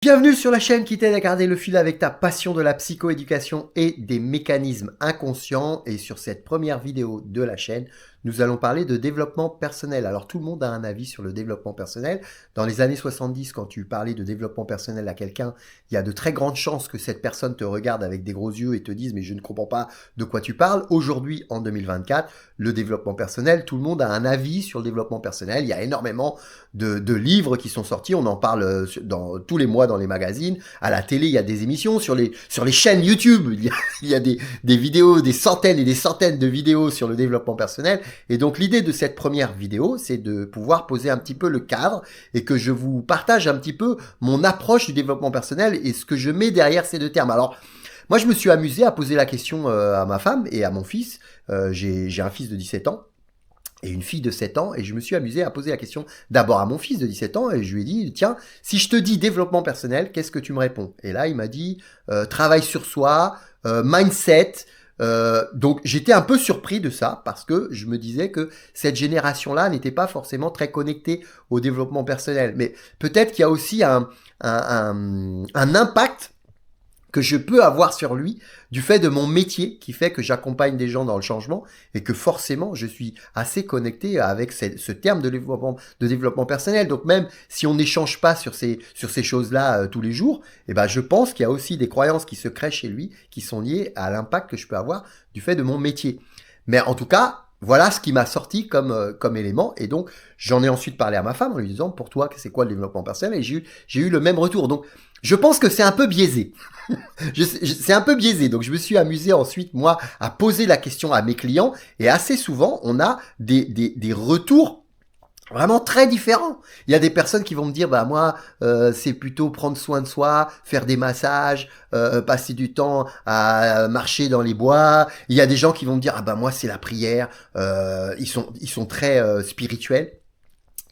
Bienvenue sur la chaîne qui t'aide à garder le fil avec ta passion de la psychoéducation et des mécanismes inconscients. Et sur cette première vidéo de la chaîne, nous allons parler de développement personnel. Alors tout le monde a un avis sur le développement personnel. Dans les années 70, quand tu parlais de développement personnel à quelqu'un, il y a de très grandes chances que cette personne te regarde avec des gros yeux et te dise « mais je ne comprends pas de quoi tu parles ». Aujourd'hui, en 2024, le développement personnel, tout le monde a un avis sur le développement personnel. Il y a énormément de livres qui sont sortis. On en parle dans tous les mois dans les magazines. À la télé, il y a des émissions. Sur les chaînes YouTube, il y a des vidéos, des centaines et des centaines de vidéos sur le développement personnel. Et donc l'idée de cette première vidéo, c'est de pouvoir poser un petit peu le cadre et que je vous partage un petit peu mon approche du développement personnel et ce que je mets derrière ces deux termes. Alors, moi, je me suis amusé à poser la question à ma femme et à mon fils. J'ai un fils de 17 ans et une fille de 7 ans, et je me suis amusé à poser la question d'abord à mon fils de 17 ans, et je lui ai dit, tiens, si je te dis développement personnel, qu'est-ce que tu me réponds? Et là, il m'a dit, travail sur soi, mindset. Donc j'étais un peu surpris de ça parce que je me disais que cette génération-là n'était pas forcément très connectée au développement personnel. Mais peut-être qu'il y a aussi un impact que je peux avoir sur lui du fait de mon métier qui fait que j'accompagne des gens dans le changement et que forcément je suis assez connecté avec ce terme de développement personnel. Donc même si on n'échange pas sur ces choses-là tous les jours, eh ben je pense qu'il y a aussi des croyances qui se créent chez lui qui sont liées à l'impact que je peux avoir du fait de mon métier. Mais en tout cas, voilà ce qui m'a sorti comme élément. Et donc, j'en ai ensuite parlé à ma femme en lui disant, pour toi, c'est quoi le développement personnel? Et j'ai eu le même retour. Donc, je pense que c'est un peu biaisé. C'est un peu biaisé. Donc, je me suis amusé ensuite, moi, à poser la question à mes clients. Et assez souvent, on a des retours vraiment très différents. Il y a des personnes qui vont me dire, bah moi, c'est plutôt prendre soin de soi, faire des massages, passer du temps à marcher dans les bois. Il y a des gens qui vont me dire, ah bah moi c'est la prière. Ils sont très spirituels.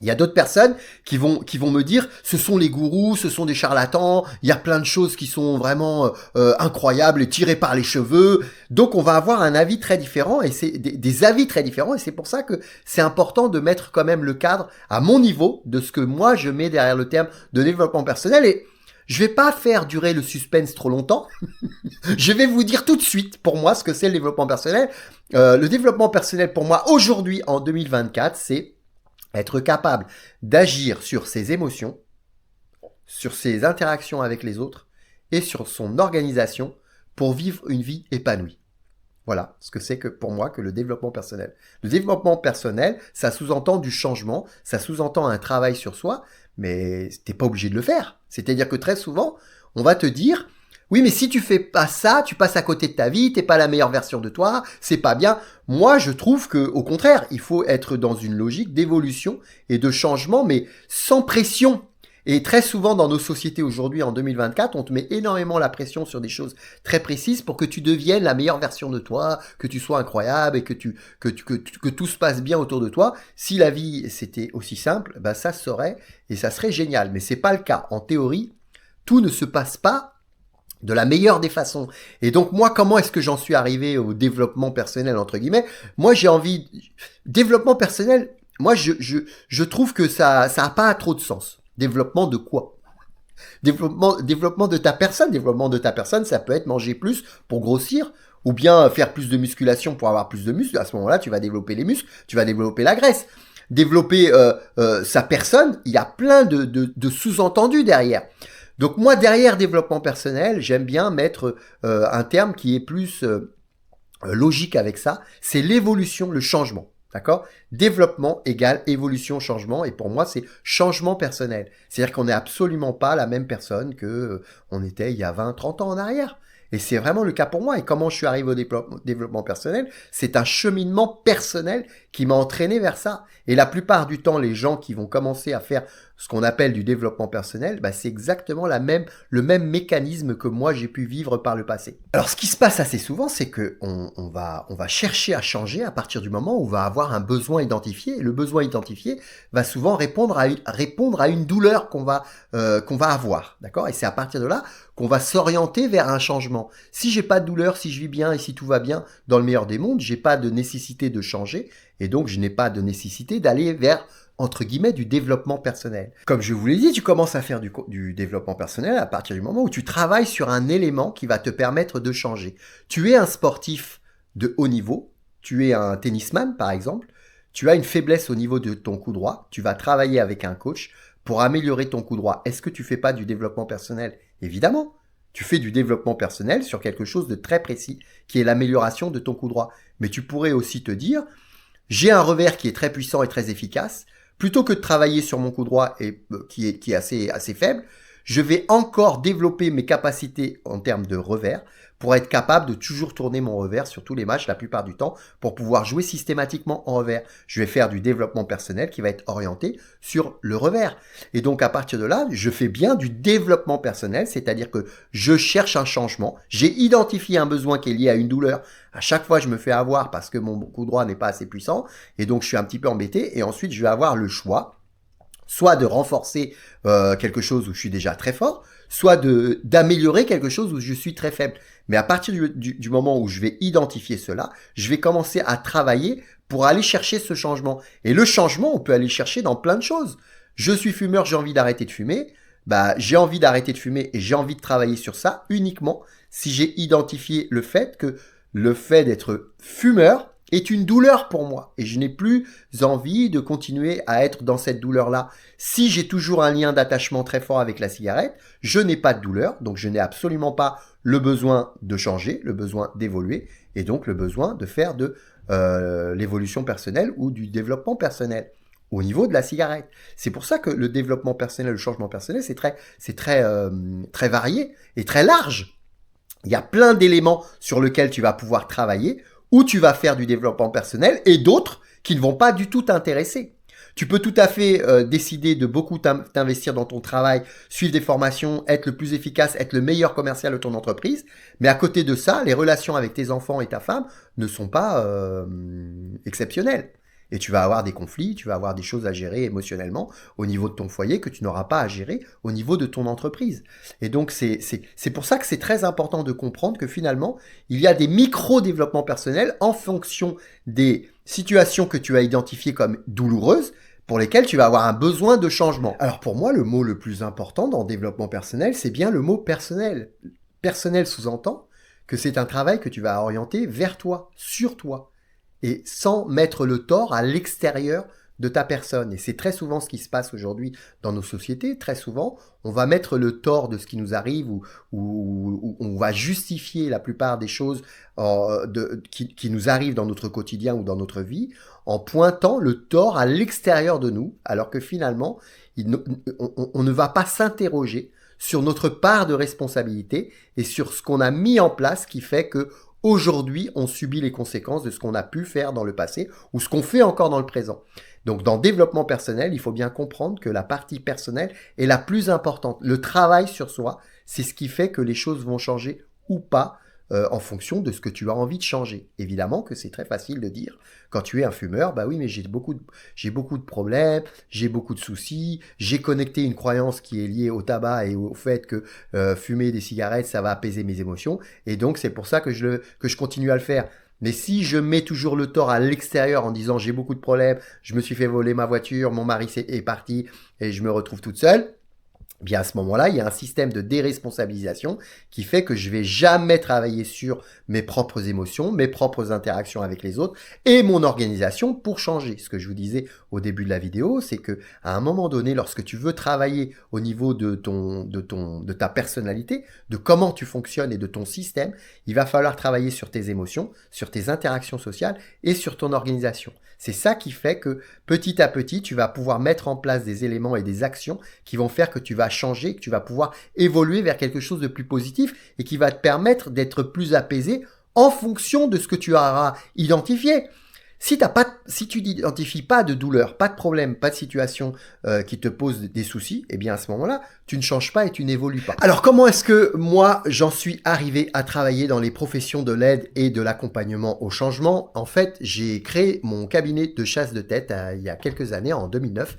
Il y a d'autres personnes qui vont me dire, ce sont les gourous, ce sont des charlatans, il y a plein de choses qui sont vraiment incroyables et tirées par les cheveux. Donc on va avoir un avis très différent et c'est des avis très différents et c'est pour ça que c'est important de mettre quand même le cadre à mon niveau de ce que moi je mets derrière le terme de développement personnel. Et je vais pas faire durer le suspense trop longtemps. Je vais vous dire tout de suite pour moi ce que c'est le développement personnel. Le développement personnel pour moi aujourd'hui en 2024, c'est être capable d'agir sur ses émotions, sur ses interactions avec les autres et sur son organisation pour vivre une vie épanouie. Voilà ce que c'est que pour moi que le développement personnel. Le développement personnel, ça sous-entend du changement, ça sous-entend un travail sur soi, mais t'es pas obligé de le faire. C'est-à-dire que très souvent, on va te dire, oui, mais si tu fais pas ça, tu passes à côté de ta vie, t'es pas la meilleure version de toi, c'est pas bien. Moi, je trouve que, au contraire, il faut être dans une logique d'évolution et de changement, mais sans pression. Et très souvent, dans nos sociétés aujourd'hui, en 2024, on te met énormément la pression sur des choses très précises pour que tu deviennes la meilleure version de toi, que tu sois incroyable et que tout se passe bien autour de toi. Si la vie, c'était aussi simple, ben ça serait, et ça serait génial. Mais c'est pas le cas. En théorie, tout ne se passe pas de la meilleure des façons. Et donc moi, comment est-ce que j'en suis arrivé au développement personnel, entre guillemets? Moi, j'ai envie... Développement personnel, moi, je trouve que ça a pas trop de sens. Développement de quoi? Développement de ta personne. Développement de ta personne, ça peut être manger plus pour grossir, ou bien faire plus de musculation pour avoir plus de muscles. À ce moment-là, tu vas développer les muscles, tu vas développer la graisse. Développer sa personne, il y a plein de sous-entendus derrière. Donc moi, derrière développement personnel, j'aime bien mettre un terme qui est plus logique avec ça, c'est l'évolution, le changement. D'accord? Développement égale évolution, changement, et pour moi, c'est changement personnel. C'est-à-dire qu'on n'est absolument pas la même personne que on était il y a 20, 30 ans en arrière. Et c'est vraiment le cas pour moi. Et comment je suis arrivé au développement personnel? C'est un cheminement personnel qui m'a entraîné vers ça. Et la plupart du temps, les gens qui vont commencer à faire ce qu'on appelle du développement personnel, bah, c'est exactement le même mécanisme que moi j'ai pu vivre par le passé. Alors ce qui se passe assez souvent, c'est que on va chercher à changer à partir du moment où on va avoir un besoin identifié. Et le besoin identifié va souvent répondre à une douleur qu'on va avoir, d'accord? Et c'est à partir de là qu'on va s'orienter vers un changement. Si j'ai pas de douleur, si je vis bien et si tout va bien dans le meilleur des mondes, j'ai pas de nécessité de changer et donc je n'ai pas de nécessité d'aller vers entre guillemets, du développement personnel. Comme je vous l'ai dit, tu commences à faire du développement personnel à partir du moment où tu travailles sur un élément qui va te permettre de changer. Tu es un sportif de haut niveau, tu es un tennisman par exemple, tu as une faiblesse au niveau de ton coup droit, tu vas travailler avec un coach pour améliorer ton coup droit. Est-ce que tu fais pas du développement personnel? Évidemment, tu fais du développement personnel sur quelque chose de très précis, qui est l'amélioration de ton coup droit. Mais tu pourrais aussi te dire, j'ai un revers qui est très puissant et très efficace, plutôt que de travailler sur mon coup droit qui est assez faible, je vais encore développer mes capacités en termes de revers pour être capable de toujours tourner mon revers sur tous les matchs la plupart du temps pour pouvoir jouer systématiquement en revers. Je vais faire du développement personnel qui va être orienté sur le revers. Et donc à partir de là, je fais bien du développement personnel, c'est-à-dire que je cherche un changement, j'ai identifié un besoin qui est lié à une douleur. À chaque fois, je me fais avoir parce que mon coup droit n'est pas assez puissant et donc je suis un petit peu embêté et ensuite je vais avoir le choix soit de renforcer quelque chose où je suis déjà très fort, soit d'améliorer quelque chose où je suis très faible. Mais à partir du moment où je vais identifier cela, je vais commencer à travailler pour aller chercher ce changement. Et le changement, on peut aller chercher dans plein de choses. Je suis fumeur, j'ai envie d'arrêter de fumer. Bah, j'ai envie d'arrêter de fumer et j'ai envie de travailler sur ça uniquement si j'ai identifié le fait que le fait d'être fumeur est une douleur pour moi et je n'ai plus envie de continuer à être dans cette douleur-là. Si j'ai toujours un lien d'attachement très fort avec la cigarette, je n'ai pas de douleur, donc je n'ai absolument pas le besoin de changer, le besoin d'évoluer et donc le besoin de faire de l'évolution personnelle ou du développement personnel au niveau de la cigarette. C'est pour ça que le développement personnel, le changement personnel, c'est très varié et très large. Il y a plein d'éléments sur lesquels tu vas pouvoir travailler où tu vas faire du développement personnel et d'autres qui ne vont pas du tout t'intéresser. Tu peux tout à fait décider de beaucoup t'investir dans ton travail, suivre des formations, être le plus efficace, être le meilleur commercial de ton entreprise. Mais à côté de ça, les relations avec tes enfants et ta femme ne sont pas exceptionnelles. Et tu vas avoir des conflits, tu vas avoir des choses à gérer émotionnellement au niveau de ton foyer que tu n'auras pas à gérer au niveau de ton entreprise. Et donc, c'est pour ça que c'est très important de comprendre que finalement, il y a des micro-développements personnels en fonction des situations que tu as identifiées comme douloureuses pour lesquelles tu vas avoir un besoin de changement. Alors pour moi, le mot le plus important dans le développement personnel, c'est bien le mot personnel. Personnel sous-entend que c'est un travail que tu vas orienter vers toi, sur toi, et sans mettre le tort à l'extérieur de ta personne. Et c'est très souvent ce qui se passe aujourd'hui dans nos sociétés. Très souvent, on va mettre le tort de ce qui nous arrive ou on va justifier la plupart des choses qui nous arrivent dans notre quotidien ou dans notre vie en pointant le tort à l'extérieur de nous, alors que finalement, on ne va pas s'interroger sur notre part de responsabilité et sur ce qu'on a mis en place qui fait que aujourd'hui, on subit les conséquences de ce qu'on a pu faire dans le passé ou ce qu'on fait encore dans le présent. Donc, dans le développement personnel, il faut bien comprendre que la partie personnelle est la plus importante. Le travail sur soi, c'est ce qui fait que les choses vont changer ou pas en fonction de ce que tu as envie de changer. Évidemment que c'est très facile de dire, quand tu es un fumeur, bah oui, mais j'ai beaucoup de problèmes, j'ai beaucoup de soucis, j'ai connecté une croyance qui est liée au tabac et au fait que fumer des cigarettes, ça va apaiser mes émotions, et donc c'est pour ça que je continue à le faire. Mais si je mets toujours le tort à l'extérieur en disant j'ai beaucoup de problèmes, je me suis fait voler ma voiture, mon mari est parti et je me retrouve toute seule, bien à ce moment-là, il y a un système de déresponsabilisation qui fait que je vais jamais travailler sur mes propres émotions, mes propres interactions avec les autres et mon organisation pour changer. Ce que je vous disais au début de la vidéo, c'est que à un moment donné, lorsque tu veux travailler au niveau de ta personnalité, de comment tu fonctionnes et de ton système, il va falloir travailler sur tes émotions, sur tes interactions sociales et sur ton organisation. C'est ça qui fait que petit à petit, tu vas pouvoir mettre en place des éléments et des actions qui vont faire que tu vas changer, que tu vas pouvoir évoluer vers quelque chose de plus positif et qui va te permettre d'être plus apaisé en fonction de ce que tu auras identifié. Si tu n'identifies pas de douleur, pas de problème, pas de situation qui te pose des soucis, eh bien à ce moment-là, tu ne changes pas et tu n'évolues pas. Alors comment est-ce que moi, j'en suis arrivé à travailler dans les professions de l'aide et de l'accompagnement au changement? En fait, j'ai créé mon cabinet de chasse de tête il y a quelques années, en 2009,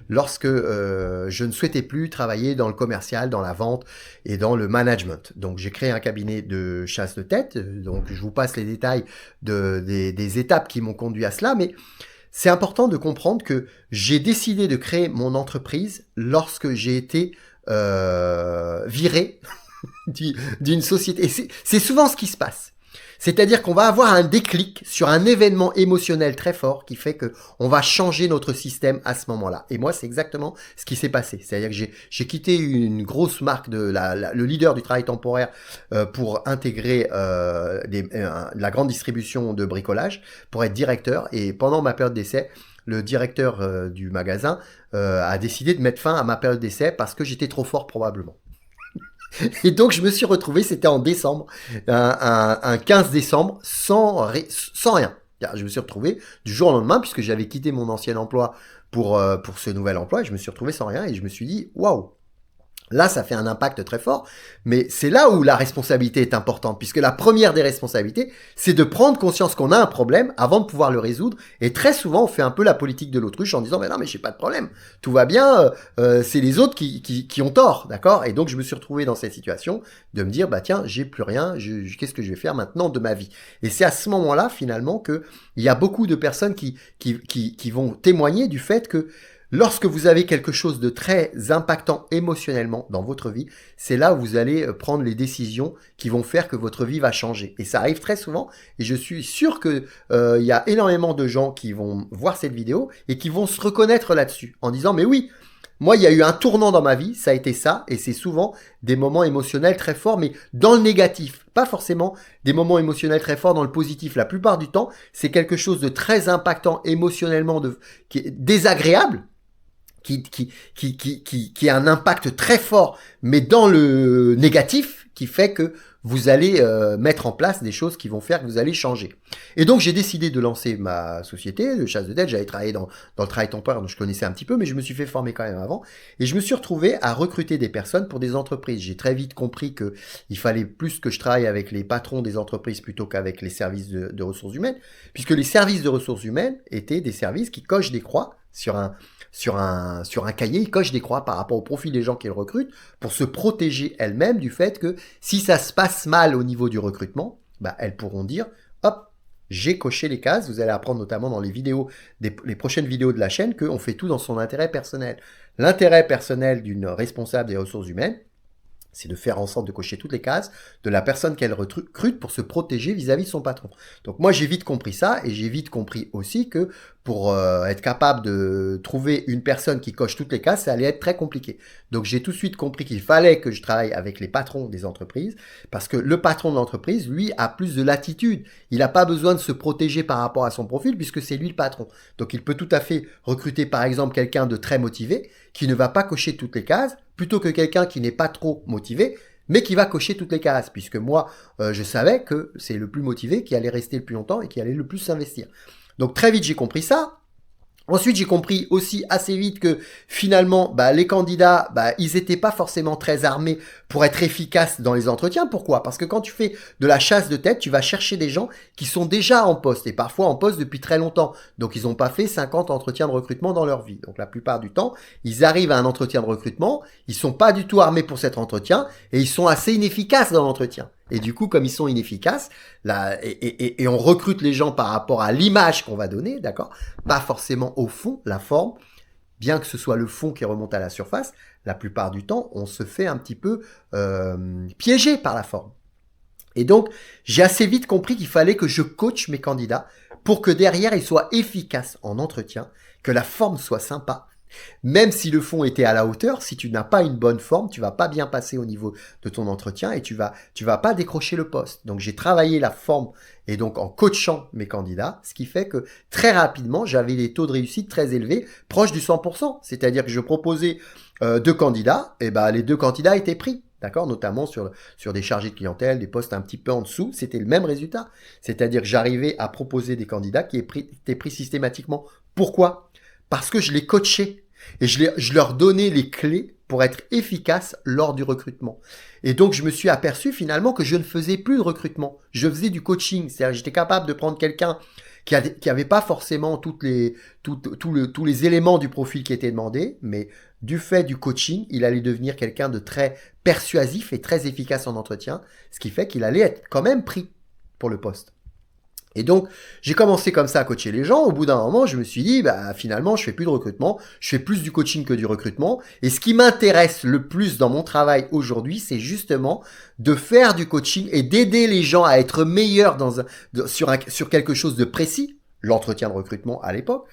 lorsque je ne souhaitais plus travailler dans le commercial, dans la vente et dans le management. Donc j'ai créé un cabinet de chasse de tête, donc je vous passe les détails des étapes qui m'ont conduit à cela, mais c'est important de comprendre que j'ai décidé de créer mon entreprise lorsque j'ai été viré d'une société. Et c'est souvent ce qui se passe. C'est-à-dire qu'on va avoir un déclic sur un événement émotionnel très fort qui fait que on va changer notre système à ce moment-là. Et moi, c'est exactement ce qui s'est passé. C'est-à-dire que j'ai quitté une grosse marque de le leader du travail temporaire pour intégrer la grande distribution de bricolage, pour être directeur. Et pendant ma période d'essai, le directeur du magasin a décidé de mettre fin à ma période d'essai parce que j'étais trop fort probablement. Et donc, je me suis retrouvé, c'était en décembre, un 15 décembre, sans rien. Je me suis retrouvé du jour au lendemain, puisque j'avais quitté mon ancien emploi pour ce nouvel emploi, et je me suis retrouvé sans rien, et je me suis dit, waouh! Là, ça fait un impact très fort, mais c'est là où la responsabilité est importante, puisque la première des responsabilités, c'est de prendre conscience qu'on a un problème avant de pouvoir le résoudre. Et très souvent, on fait un peu la politique de l'autruche en disant, mais non, mais j'ai pas de problème, tout va bien, c'est les autres qui ont tort, d'accord? Et donc, je me suis retrouvé dans cette situation de me dire, bah tiens, j'ai plus rien, qu'est-ce que je vais faire maintenant de ma vie? Et c'est à ce moment-là, finalement, que il y a beaucoup de personnes qui vont témoigner du fait que lorsque vous avez quelque chose de très impactant émotionnellement dans votre vie, c'est là où vous allez prendre les décisions qui vont faire que votre vie va changer. Et ça arrive très souvent, et je suis sûr que il y a énormément de gens qui vont voir cette vidéo et qui vont se reconnaître là-dessus, en disant, mais oui, moi, il y a eu un tournant dans ma vie, ça a été ça, et c'est souvent des moments émotionnels très forts, mais dans le négatif, pas forcément des moments émotionnels très forts dans le positif. La plupart du temps, c'est quelque chose de très impactant émotionnellement, qui est désagréable, qui a un impact très fort, mais dans le négatif, qui fait que vous allez mettre en place des choses qui vont faire que vous allez changer. Et donc, j'ai décidé de lancer ma société de chasse de tête. J'avais travaillé dans le travail temporaire, donc je connaissais un petit peu, mais je me suis fait former quand même avant. Et je me suis retrouvé à recruter des personnes pour des entreprises. J'ai très vite compris que il fallait plus que je travaille avec les patrons des entreprises plutôt qu'avec les services de ressources humaines, puisque les services de ressources humaines étaient des services qui cochent des croix sur un cahier, ils cochent des croix par rapport au profil des gens qu'ils recrutent pour se protéger elles-mêmes du fait que si ça se passe mal au niveau du recrutement, bah, elles pourront dire, hop, j'ai coché les cases. Vous allez apprendre notamment dans les vidéos, les prochaines vidéos de la chaîne, qu'on fait tout dans son intérêt personnel. L'intérêt personnel d'une responsable des ressources humaines, c'est de faire en sorte de cocher toutes les cases de la personne qu'elle recrute pour se protéger vis-à-vis de son patron. Donc moi, j'ai vite compris ça, et j'ai vite compris aussi que pour être capable de trouver une personne qui coche toutes les cases, ça allait être très compliqué. Donc j'ai tout de suite compris qu'il fallait que je travaille avec les patrons des entreprises, parce que le patron de l'entreprise, lui, a plus de latitude. Il n'a pas besoin de se protéger par rapport à son profil, puisque c'est lui le patron. Donc il peut tout à fait recruter, par exemple, quelqu'un de très motivé, qui ne va pas cocher toutes les cases, plutôt que quelqu'un qui n'est pas trop motivé, mais qui va cocher toutes les cases, puisque moi, je savais que c'est le plus motivé qui allait rester le plus longtemps et qui allait le plus s'investir. Donc très vite, j'ai compris ça. Ensuite, j'ai compris aussi assez vite que finalement, bah, les candidats, bah, ils n'étaient pas forcément très armés pour être efficaces dans les entretiens. Pourquoi? Parce que quand tu fais de la chasse de tête, tu vas chercher des gens qui sont déjà en poste, et parfois en poste depuis très longtemps. Donc, ils n'ont pas fait 50 entretiens de recrutement dans leur vie. Donc, la plupart du temps, ils arrivent à un entretien de recrutement, ils sont pas du tout armés pour cet entretien, et ils sont assez inefficaces dans l'entretien. Et du coup, comme ils sont inefficaces, là, et on recrute les gens par rapport à l'image qu'on va donner, d'accord? Pas forcément au fond, la forme, bien que ce soit le fond qui remonte à la surface, la plupart du temps, on se fait un petit peu piéger par la forme. Et donc, j'ai assez vite compris qu'il fallait que je coach mes candidats pour que derrière, ils soient efficaces en entretien, que la forme soit sympa. Même si le fond était à la hauteur, si tu n'as pas une bonne forme, tu vas pas bien passer au niveau de ton entretien et tu vas pas décrocher le poste. Donc j'ai travaillé la forme et donc en coachant mes candidats, ce qui fait que très rapidement, j'avais des taux de réussite très élevés, proches du 100%. C'est-à-dire que je proposais 2 candidats, et ben les 2 candidats étaient pris. D'accord, notamment sur des chargés de clientèle, des postes un petit peu en dessous, c'était le même résultat. C'est-à-dire que j'arrivais à proposer des candidats qui étaient pris systématiquement. Pourquoi? Parce que je les coachais et je leur donnais les clés pour être efficace lors du recrutement. Et donc, je me suis aperçu finalement que je ne faisais plus de recrutement. Je faisais du coaching. C'est-à-dire que j'étais capable de prendre quelqu'un qui avait pas forcément tous les éléments du profil qui étaient demandés, mais du fait du coaching, il allait devenir quelqu'un de très persuasif et très efficace en entretien, ce qui fait qu'il allait être quand même pris pour le poste. Et donc, j'ai commencé comme ça à coacher les gens. Au bout d'un moment, je me suis dit, bah, finalement, je fais plus de recrutement. Je fais plus du coaching que du recrutement. Et ce qui m'intéresse le plus dans mon travail aujourd'hui, c'est justement de faire du coaching et d'aider les gens à être meilleurs sur quelque chose de précis, l'entretien de recrutement à l'époque.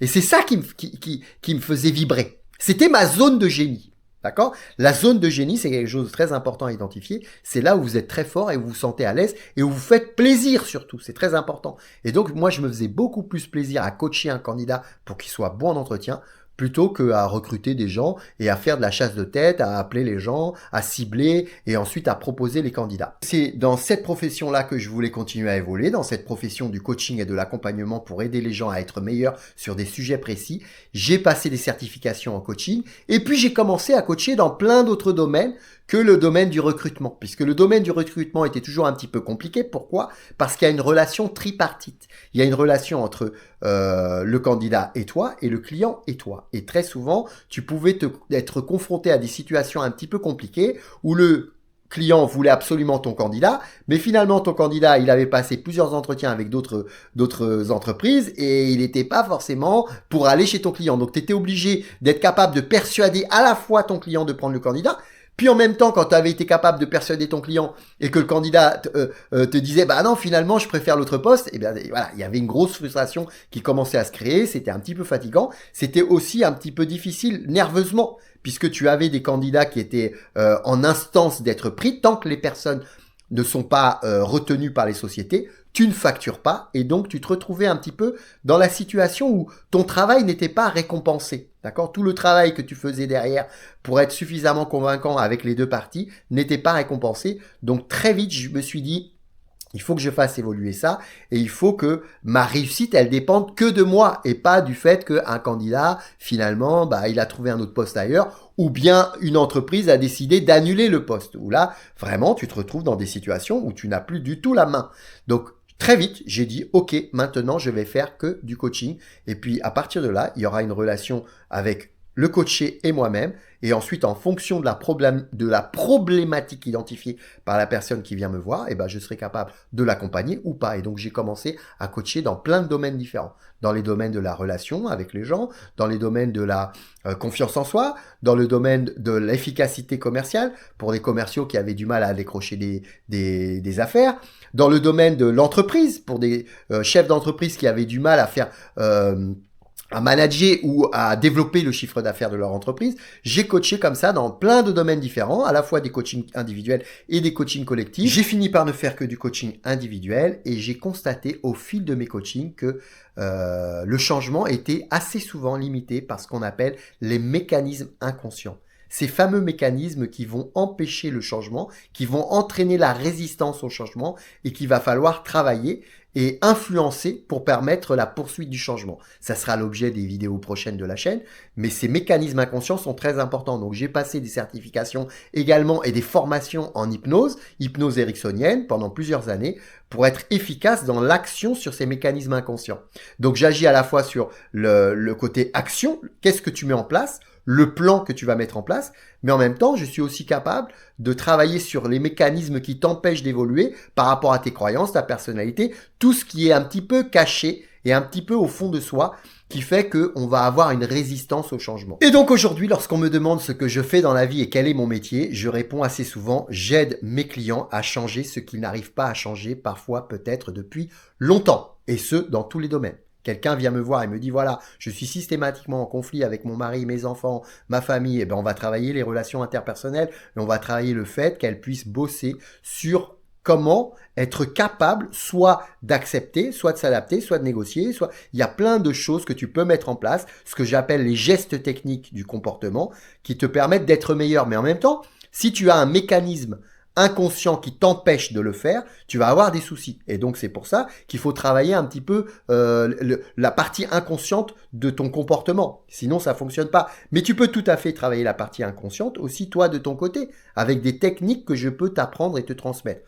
Et c'est ça qui me faisait vibrer. C'était ma zone de génie. D'accord? La zone de génie, c'est quelque chose de très important à identifier. C'est là où vous êtes très fort et où vous vous sentez à l'aise et où vous faites plaisir surtout. C'est très important. Et donc, moi, je me faisais beaucoup plus plaisir à coacher un candidat pour qu'il soit bon en entretien plutôt qu'à recruter des gens et à faire de la chasse de tête, à appeler les gens, à cibler et ensuite à proposer les candidats. C'est dans cette profession-là que je voulais continuer à évoluer, dans cette profession du coaching et de l'accompagnement pour aider les gens à être meilleurs sur des sujets précis. J'ai passé des certifications en coaching et puis j'ai commencé à coacher dans plein d'autres domaines que le domaine du recrutement, puisque le domaine du recrutement était toujours un petit peu compliqué. Pourquoi? Parce qu'il y a une relation tripartite. Il y a une relation entre le candidat et toi, et le client et toi. Et très souvent, tu pouvais être confronté à des situations un petit peu compliquées où le client voulait absolument ton candidat, mais finalement ton candidat, il avait passé plusieurs entretiens avec d'autres entreprises et il n'était pas forcément pour aller chez ton client. Donc tu étais obligé d'être capable de persuader à la fois ton client de prendre le candidat, puis en même temps, quand tu avais été capable de persuader ton client et que le candidat te disait bah non, finalement, je préfère l'autre poste, et bien voilà, il y avait une grosse frustration qui commençait à se créer, c'était un petit peu fatigant, c'était aussi un petit peu difficile nerveusement, puisque tu avais des candidats qui étaient en instance d'être pris, tant que les personnes ne sont pas retenues par les sociétés, tu ne factures pas et donc tu te retrouvais un petit peu dans la situation où ton travail n'était pas récompensé. D'accord? Tout le travail que tu faisais derrière pour être suffisamment convaincant avec les deux parties n'était pas récompensé. Donc très vite, je me suis dit, il faut que je fasse évoluer ça et il faut que ma réussite, elle dépende que de moi et pas du fait qu'un candidat, finalement, bah, il a trouvé un autre poste ailleurs ou bien une entreprise a décidé d'annuler le poste. Où là, vraiment, tu te retrouves dans des situations où tu n'as plus du tout la main. Donc, très vite, j'ai dit, OK, maintenant, je vais faire que du coaching. Et puis, à partir de là, il y aura une relation avec le coaché et moi-même. Et ensuite, en fonction de la problématique identifiée par la personne qui vient me voir, eh ben, je serai capable de l'accompagner ou pas. Et donc, j'ai commencé à coacher dans plein de domaines différents. Dans les domaines de la relation avec les gens, dans les domaines de la confiance en soi, dans le domaine de l'efficacité commerciale, pour des commerciaux qui avaient du mal à décrocher des affaires, dans le domaine de l'entreprise, pour des chefs d'entreprise qui avaient du mal à faire... à manager ou à développer le chiffre d'affaires de leur entreprise. J'ai coaché comme ça dans plein de domaines différents, à la fois des coachings individuels et des coachings collectifs. J'ai fini par ne faire que du coaching individuel et j'ai constaté au fil de mes coachings que le changement était assez souvent limité par ce qu'on appelle les mécanismes inconscients. Ces fameux mécanismes qui vont empêcher le changement, qui vont entraîner la résistance au changement et qu'il va falloir travailler et influencer pour permettre la poursuite du changement. Ça sera l'objet des vidéos prochaines de la chaîne, mais ces mécanismes inconscients sont très importants. Donc j'ai passé des certifications également et des formations en hypnose ericksonienne pendant plusieurs années pour être efficace dans l'action sur ces mécanismes inconscients. Donc j'agis à la fois sur le côté action, qu'est-ce que tu mets en place, le plan que tu vas mettre en place, mais en même temps, je suis aussi capable de travailler sur les mécanismes qui t'empêchent d'évoluer par rapport à tes croyances, ta personnalité, tout ce qui est un petit peu caché et un petit peu au fond de soi, qui fait qu'on va avoir une résistance au changement. Et donc aujourd'hui, lorsqu'on me demande ce que je fais dans la vie et quel est mon métier, je réponds assez souvent, j'aide mes clients à changer ce qu'ils n'arrivent pas à changer, parfois peut-être depuis longtemps, et ce, dans tous les domaines. Quelqu'un vient me voir et me dit voilà, je suis systématiquement en conflit avec mon mari, mes enfants, ma famille, et ben on va travailler les relations interpersonnelles et on va travailler le fait qu'elle puisse bosser sur comment être capable soit d'accepter, soit de s'adapter, soit de négocier, soit il y a plein de choses que tu peux mettre en place, ce que j'appelle les gestes techniques du comportement qui te permettent d'être meilleur. Mais en même temps, si tu as un mécanisme inconscient qui t'empêche de le faire, tu vas avoir des soucis. Et donc, c'est pour ça qu'il faut travailler un petit peu la partie inconsciente de ton comportement. Sinon, ça fonctionne pas. Mais tu peux tout à fait travailler la partie inconsciente aussi, toi, de ton côté, avec des techniques que je peux t'apprendre et te transmettre.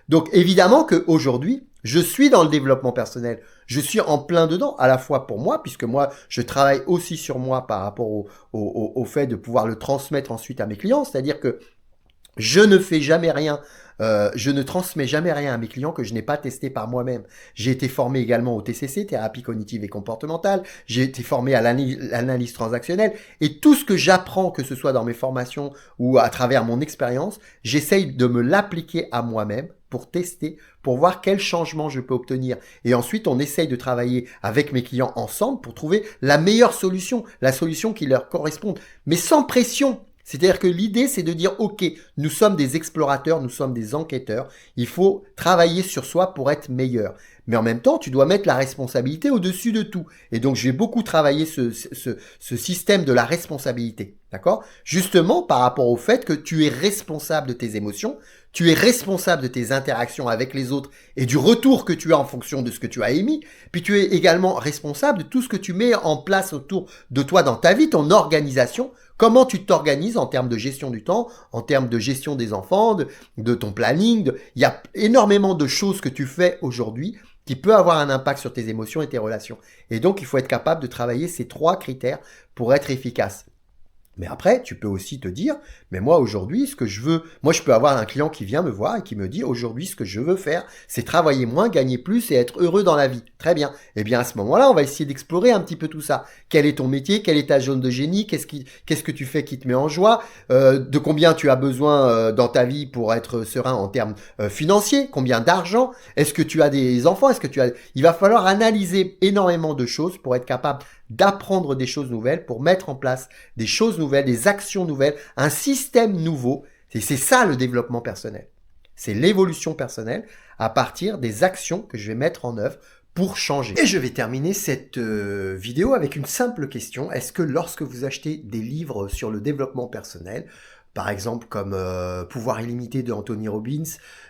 Donc, évidemment qu'aujourd'hui, je suis dans le développement personnel. Je suis en plein dedans, à la fois pour moi, puisque moi, je travaille aussi sur moi par rapport au fait de pouvoir le transmettre ensuite à mes clients. C'est-à-dire que Je ne fais jamais rien, je ne transmets jamais rien à mes clients que je n'ai pas testé par moi-même. J'ai été formé également au TCC, thérapie cognitive et comportementale. J'ai été formé à l'analyse transactionnelle. Et tout ce que j'apprends, que ce soit dans mes formations ou à travers mon expérience, j'essaye de me l'appliquer à moi-même pour tester, pour voir quel changement je peux obtenir. Et ensuite, on essaye de travailler avec mes clients ensemble pour trouver la meilleure solution, la solution qui leur corresponde, mais sans pression. C'est-à-dire que l'idée, c'est de dire, OK, nous sommes des explorateurs, nous sommes des enquêteurs, il faut travailler sur soi pour être meilleur. Mais en même temps, tu dois mettre la responsabilité au-dessus de tout. Et donc, je vais beaucoup travailler ce système de la responsabilité. D'accord? Justement, par rapport au fait que tu es responsable de tes émotions, tu es responsable de tes interactions avec les autres et du retour que tu as en fonction de ce que tu as émis. Puis tu es également responsable de tout ce que tu mets en place autour de toi dans ta vie, ton organisation. Comment tu t'organises en termes de gestion du temps, en termes de gestion des enfants, de ton planning. Il y a énormément de choses que tu fais aujourd'hui qui peut avoir un impact sur tes émotions et tes relations. Et donc, il faut être capable de travailler ces 3 critères pour être efficace. Mais après, tu peux aussi te dire, mais moi aujourd'hui, ce que je veux, moi je peux avoir un client qui vient me voir et qui me dit, aujourd'hui, ce que je veux faire, c'est travailler moins, gagner plus et être heureux dans la vie. Très bien. Eh bien, à ce moment-là, on va essayer d'explorer un petit peu tout ça. Quel est ton métier? Quelle est ta zone de génie? Qu'est-ce que tu fais qui te met en joie? De combien tu as besoin dans ta vie pour être serein en termes financiers? Combien d'argent? Est-ce que tu as des enfants? Il va falloir analyser énormément de choses pour être capable d'apprendre des choses nouvelles, pour mettre en place des choses nouvelles, des actions nouvelles, un système nouveau. Et c'est ça le développement personnel. C'est l'évolution personnelle à partir des actions que je vais mettre en œuvre pour changer. Et je vais terminer cette vidéo avec une simple question. Est-ce que lorsque vous achetez des livres sur le développement personnel, par exemple comme Pouvoir illimité de Anthony Robbins,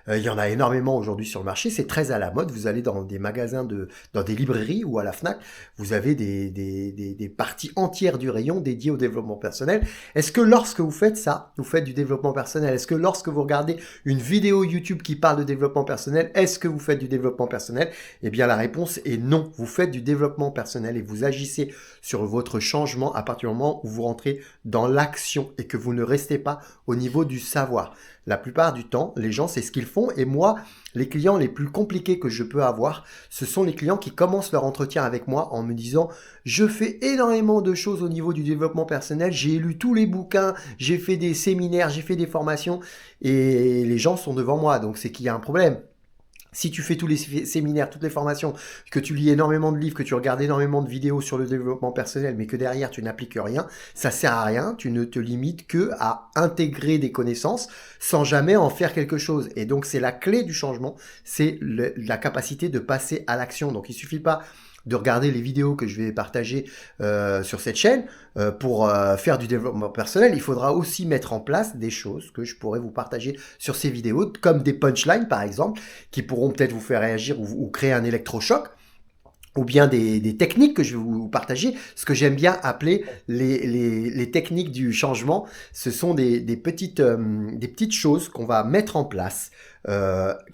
il y en a énormément aujourd'hui sur le marché, c'est très à la mode. Vous allez dans des magasins, dans des librairies ou à la FNAC, vous avez des parties entières du rayon dédiées au développement personnel. Est-ce que lorsque vous faites ça, vous faites du développement personnel? Est-ce que lorsque vous regardez une vidéo YouTube qui parle de développement personnel, est-ce que vous faites du développement personnel? Eh bien la réponse est non. Vous faites du développement personnel et vous agissez sur votre changement à partir du moment où vous rentrez dans l'action et que vous ne restez pas au niveau du savoir. La plupart du temps, les gens, c'est ce qu'ils font. Et moi, les clients les plus compliqués que je peux avoir, ce sont les clients qui commencent leur entretien avec moi en me disant « Je fais énormément de choses au niveau du développement personnel, j'ai lu tous les bouquins, j'ai fait des séminaires, j'ai fait des formations. » Et les gens sont devant moi, donc c'est qu'il y a un problème. Si tu fais tous les séminaires, toutes les formations, que tu lis énormément de livres, que tu regardes énormément de vidéos sur le développement personnel, mais que derrière tu n'appliques rien, ça sert à rien. Tu ne te limites que à intégrer des connaissances sans jamais en faire quelque chose. Et donc c'est la clé du changement, c'est la capacité de passer à l'action. Donc il suffit pas de regarder les vidéos que je vais partager sur cette chaîne pour faire du développement personnel. Il faudra aussi mettre en place des choses que je pourrais vous partager sur ces vidéos, comme des punchlines par exemple, qui pourront peut-être vous faire réagir ou créer un électrochoc, ou bien des techniques que je vais vous partager. Ce que j'aime bien appeler les techniques du changement, ce sont des petites choses qu'on va mettre en place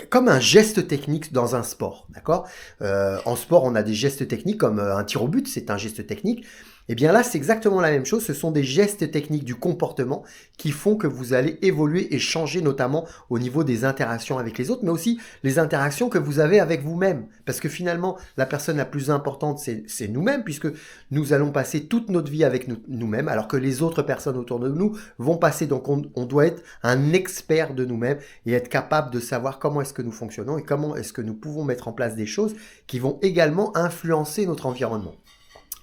comme un geste technique dans un sport, d'accord? En sport, on a des gestes techniques comme un tir au but, c'est un geste technique. Eh bien là, c'est exactement la même chose. Ce sont des gestes techniques du comportement qui font que vous allez évoluer et changer, notamment au niveau des interactions avec les autres, mais aussi les interactions que vous avez avec vous-même. Parce que finalement, la personne la plus importante, c'est nous-mêmes, puisque nous allons passer toute notre vie avec nous-mêmes, alors que les autres personnes autour de nous vont passer. Donc on doit être un expert de nous-mêmes et être capable de savoir comment est-ce que nous fonctionnons et comment est-ce que nous pouvons mettre en place des choses qui vont également influencer notre environnement.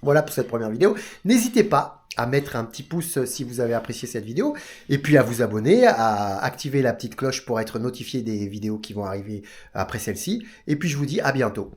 Voilà pour cette première vidéo. N'hésitez pas à mettre un petit pouce si vous avez apprécié cette vidéo et puis à vous abonner, à activer la petite cloche pour être notifié des vidéos qui vont arriver après celle-ci. Et puis je vous dis à bientôt.